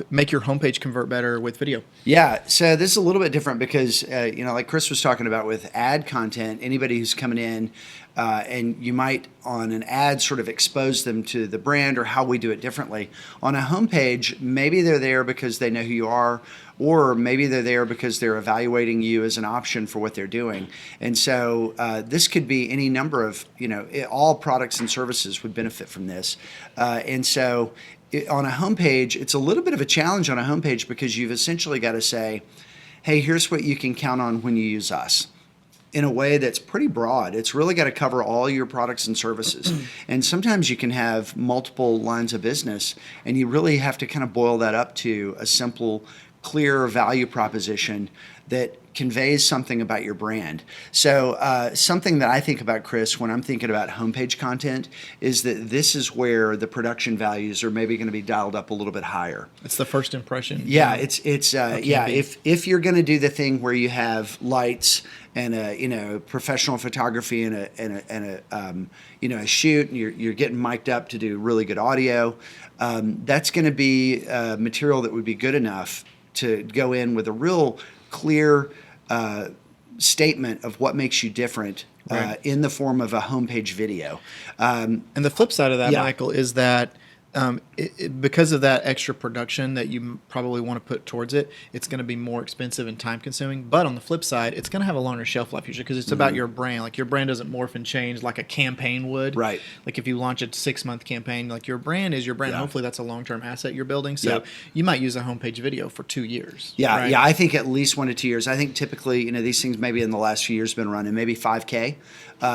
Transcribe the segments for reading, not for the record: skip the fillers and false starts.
make your homepage convert better with video? Yeah, so this is a little bit different because, like Chris was talking about with ad content, anybody who's coming in and you might on an ad sort of expose them to the brand or how we do it differently. On a homepage, maybe they're there because they know who you are, or maybe they're there because they're evaluating you as an option for what they're doing. And so this could be any number of, all products and services would benefit from this. And so on a homepage, it's a little bit of a challenge on a homepage because you've essentially got to say, hey, here's what you can count on when you use us, in a way that's pretty broad. It's really got to cover all your products and services. And sometimes you can have multiple lines of business, and you really have to kind of boil that up to a simple, clear value proposition that conveys something about your brand. So something that I think about, Chris, when I'm thinking about homepage content is that this is where the production values are maybe going to be dialed up a little bit higher. It's the first impression. Yeah, if you're going to do the thing where you have lights and a professional photography and a shoot, and you're getting mic'd up to do really good audio, that's going to be material that would be good enough to go in with a real clear statement of what makes you different in the form of a homepage video. And the flip side of that, Michael, is that because of that extra production that you probably want to put towards it, it's going to be more expensive and time consuming. But on the flip side, it's going to have a longer shelf life usually because it's about your brand. Like your brand doesn't morph and change like a campaign would. Right. Like if you launch a 6-month campaign, like your brand is your brand. Yeah. Hopefully that's a long-term asset you're building. So you might use a homepage video for 2 years. Yeah. Right? Yeah. I think at least 1 to 2 years. I think typically, these things maybe in the last few years been running maybe $5K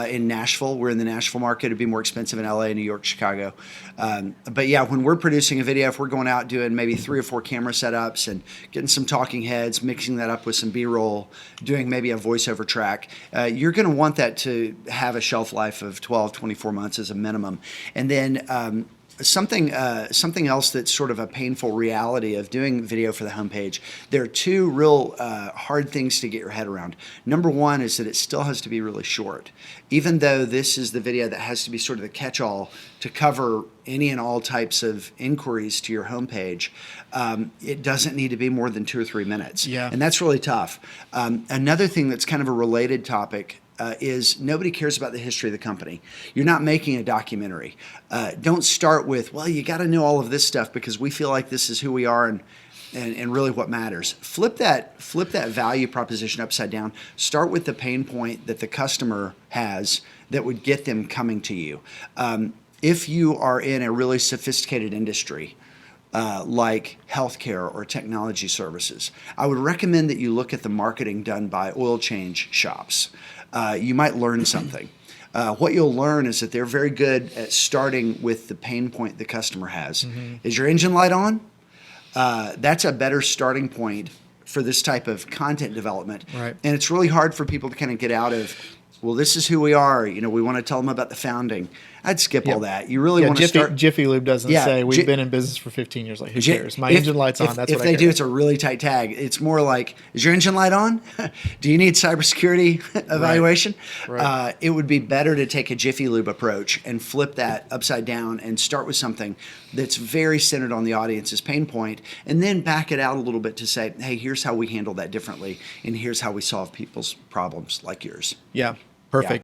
in Nashville. We're in the Nashville market. It'd be more expensive in LA, New York, Chicago. But yeah, when we're producing a video, if we're going out doing maybe 3 or 4 camera setups and getting some talking heads, mixing that up with some B-roll, doing maybe a voiceover track, you're going to want that to have a shelf life of 12, 24 months as a minimum. And then something else that's sort of a painful reality of doing video for the homepage. There are 2 real hard things to get your head around. Number one is that it still has to be really short. Even though this is the video that has to be sort of the catch-all to cover any and all types of inquiries to your homepage, it doesn't need to be more than 2 or 3 minutes. Yeah. And that's really tough. Another thing that's kind of a related topic is nobody cares about the history of the company. You're not making a documentary. Don't start with, well, you got to know all of this stuff because we feel like this is who we are and really what matters. Flip that value proposition upside down. Start with the pain point that the customer has that would get them coming to you. If you are in a really sophisticated industry, like healthcare or technology services, I would recommend that you look at the marketing done by oil change shops. You might learn something. What you'll learn is that they're very good at starting with the pain point the customer has. Is your engine light on? That's a better starting point for this type of content development. Right. And it's really hard for people to kind of get out of, well, this is who we are. We want to tell them about the founding. I'd skip all that. You really want to start. Jiffy Lube doesn't say we've been in business for 15 years. Like, who cares? My engine light's on. That's what I care. If they do, it's a really tight tag. It's more like, is your engine light on? Do you need cybersecurity evaluation? Right. It would be better to take a Jiffy Lube approach and flip that upside down and start with something that's very centered on the audience's pain point, and then back it out a little bit to say, hey, here's how we handle that differently, and here's how we solve people's problems like yours. Yeah, perfect.